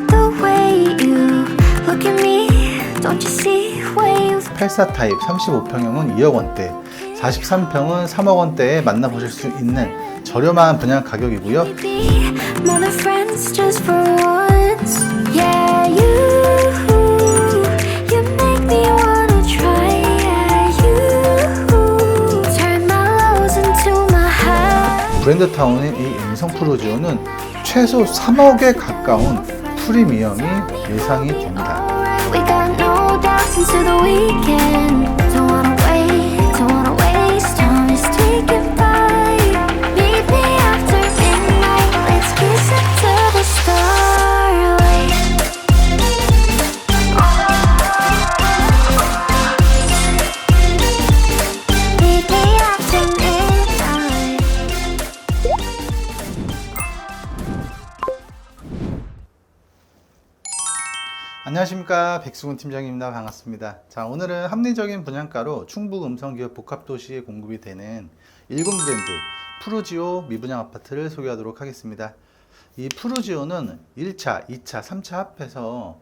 about the way you look at me. Don't you see waves? 84 타입 35평형은 2억 원대, 43평은 3억 원대에 만나보실 수 있는 저렴한 분양 가격이고요. Be more than friends just for once. Yeah, you make me wanna try. Yeah, you turn my lows into my highs. 브랜드타운의 이 음성 프루지오는 최소 3억에 가까운 프리미엄이 예상이 됩니다. We got no doubts into the weekend. Don't wanna wait, don't wanna waste time. Just take it by. Meet me after midnight. Let's kiss into the starlight. Meet me after midnight. 안녕하십니까, 백수근 팀장입니다. 반갑습니다. 자, 오늘은 합리적인 분양가로 충북 음성기업 복합도시에 공급이 되는 1군 브랜드 프루지오 미분양 아파트를 소개하도록 하겠습니다. 이 프루지오는 1차, 2차, 3차 합해서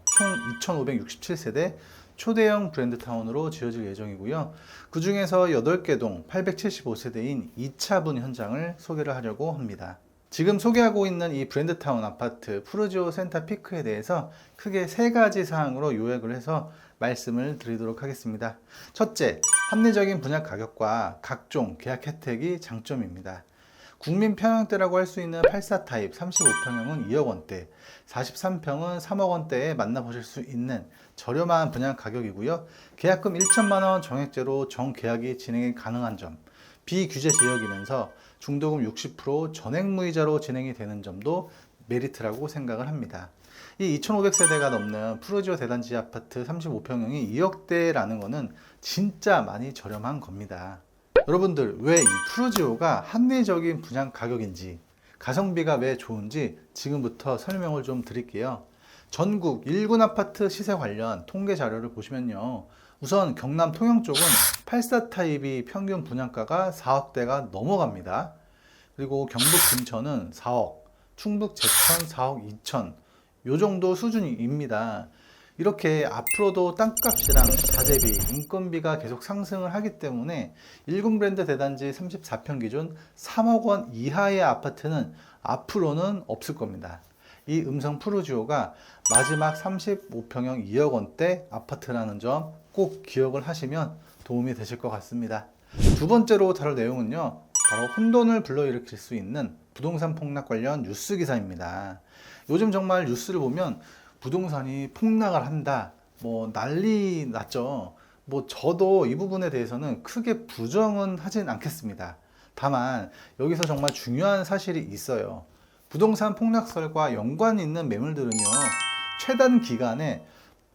총 2567세대 초대형 브랜드타운으로 지어질 예정이고요. 그 중에서 8개 동 875세대인 2차분 현장을 소개를 하려고 합니다. 지금 소개하고 있는 이 브랜드타운 아파트 프루지오 센터피크에 대해서 크게 3가지 사항으로 요약을 해서 말씀을 드리도록 하겠습니다. 첫째, 합리적인 분양 가격과 각종 계약 혜택이 장점입니다. 국민 편향대라고 할 수 있는 84 타입 35평형은 2억 원대, 43평은 3억 원대에 만나보실 수 있는 저렴한 분양 가격이고요. 계약금 1천만 원 정액제로 정계약이 진행이 가능한 점, 비규제 지역이면서 중도금 60% 전액무이자로 진행이 되는 점도 메리트라고 생각을 합니다. 이 2500세대가 넘는 프루지오 대단지 아파트 35평형이 2억대라는 거는 진짜 많이 저렴한 겁니다. 여러분들, 왜 이 프루지오가 합리적인 분양 가격인지, 가성비가 왜 좋은지 지금부터 설명을 좀 드릴게요. 전국 1군 아파트 시세 관련 통계 자료를 보시면요, 우선 경남 통영 쪽은 84 타입이 평균 분양가가 4억대가 넘어갑니다. 그리고 경북 김천은 4억, 충북 제천 4억 2천, 요 정도 수준입니다. 이렇게 앞으로도 땅값이랑 자재비, 인건비가 계속 상승을 하기 때문에 1군 브랜드 대단지 34평 기준 3억 원 이하의 아파트는 앞으로는 없을 겁니다. 이 음성 프루지오가 마지막 35평형 2억 원대 아파트라는 점 꼭 기억을 하시면 도움이 되실 것 같습니다. 두 번째로 다룰 내용은요, 바로 혼돈을 불러일으킬 수 있는 부동산 폭락 관련 뉴스 기사입니다. 요즘 정말 뉴스를 보면 부동산이 폭락을 한다, 뭐 난리 났죠. 뭐 저도 이 부분에 대해서는 크게 부정은 하진 않겠습니다. 다만 여기서 정말 중요한 사실이 있어요. 부동산 폭락설과 연관이 있는 매물들은요, 최단 기간에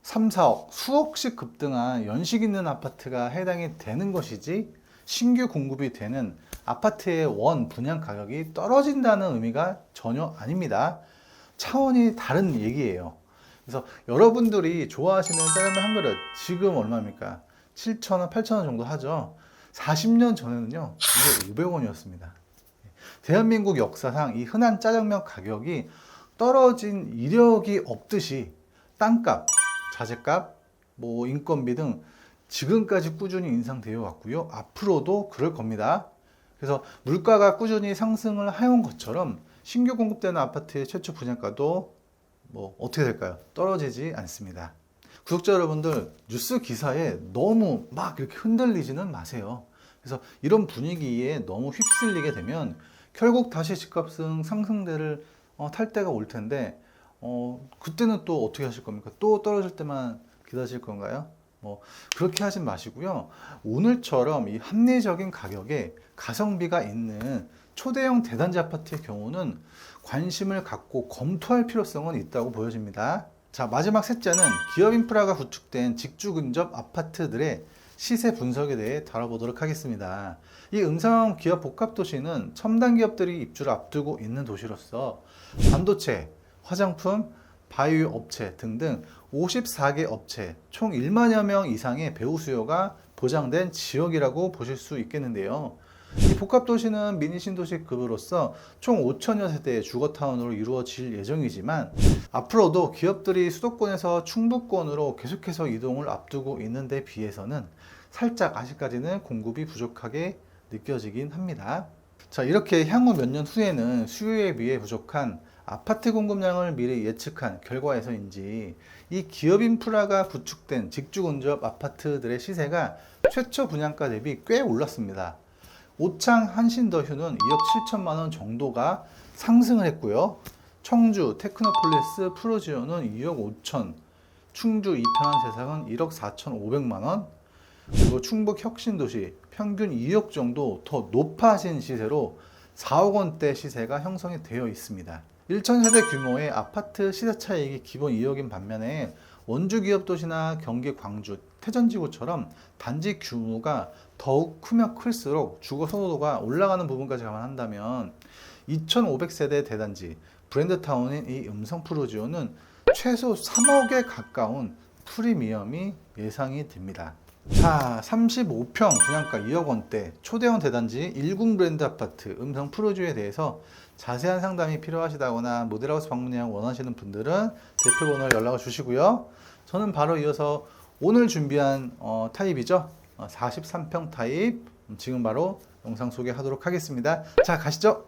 3, 4억, 수억씩 급등한 연식 있는 아파트가 해당이 되는 것이지, 신규 공급이 되는 아파트의 원 분양 가격이 떨어진다는 의미가 전혀 아닙니다. 차원이 다른 얘기예요. 그래서 여러분들이 좋아하시는 짜장면 한 그릇 지금 얼마입니까? 7,000원, 8,000원 정도 하죠. 40년 전에는요, 이게 500원이었습니다. 대한민국 역사상 이 흔한 짜장면 가격이 떨어진 이력이 없듯이 땅값, 자재값, 뭐 인건비 등 지금까지 꾸준히 인상되어 왔고요. 앞으로도 그럴 겁니다. 그래서 물가가 꾸준히 상승을 해온 것처럼 신규 공급되는 아파트의 최초 분양가도 뭐 어떻게 될까요? 떨어지지 않습니다. 구독자 여러분들, 뉴스 기사에 너무 막 이렇게 흔들리지는 마세요. 그래서 이런 분위기에 너무 휩쓸리게 되면 결국 다시 집값은 상승대를 탈 때가 올 텐데, 그때는 또 어떻게 하실 겁니까? 또 떨어질 때만 기다리실 건가요? 뭐 그렇게 하진 마시고요. 오늘처럼 이 합리적인 가격에 가성비가 있는 초대형 대단지 아파트의 경우는 관심을 갖고 검토할 필요성은 있다고 보여집니다. 자, 마지막 셋째는 기업 인프라가 구축된 직주 근접 아파트들의 시세 분석에 대해 다뤄보도록 하겠습니다. 이 음성 기업 복합도시는 첨단 기업들이 입주를 앞두고 있는 도시로서 반도체, 화장품, 바이오 업체 등등 54개 업체 총 1만여 명 이상의 배우 수요가 보장된 지역이라고 보실 수 있겠는데요. 이 복합도시는 미니 신도시급으로서 총 5천여 세대의 주거타운으로 이루어질 예정이지만 앞으로도 기업들이 수도권에서 충북권으로 계속해서 이동을 앞두고 있는 데 비해서는 살짝 아직까지는 공급이 부족하게 느껴지긴 합니다. 자, 이렇게 향후 몇 년 후에는 수요에 비해 부족한 아파트 공급량을 미리 예측한 결과에서인지 이 기업 인프라가 구축된 직주 근접 아파트들의 시세가 최초 분양가 대비 꽤 올랐습니다. 오창 한신더휴는 2억 7천만 원 정도가 상승을 했고요. 청주 테크노폴리스 프루지오는 2억 5천, 충주 이편한 세상은 1억 4천5백만 원, 그리고 충북 혁신도시 평균 2억 정도 더 높아진 시세로 4억 원대 시세가 형성이 되어 있습니다. 1,000세대 규모의 아파트 시세 차익이 기본 2억인 반면에 원주 기업도시나 경기 광주, 태전지구처럼 단지 규모가 더욱 크면 클수록 주거 선호도가 올라가는 부분까지 감안한다면 2,500세대 대단지 브랜드타운인 이 음성 프루지오는 최소 3억에 가까운 프리미엄이 예상이 됩니다. 자, 35평 분양가 2억 원대 초대형 대단지 1군 브랜드 아파트 음성 프루지오에 대해서 자세한 상담이 필요하시다거나 모델하우스 방문 예약 원하시는 분들은 대표 번호에 연락을 주시고요. 저는 바로 이어서 오늘 준비한 타입이죠. 43평 타입 지금 바로 영상 소개하도록 하겠습니다. 자, 가시죠.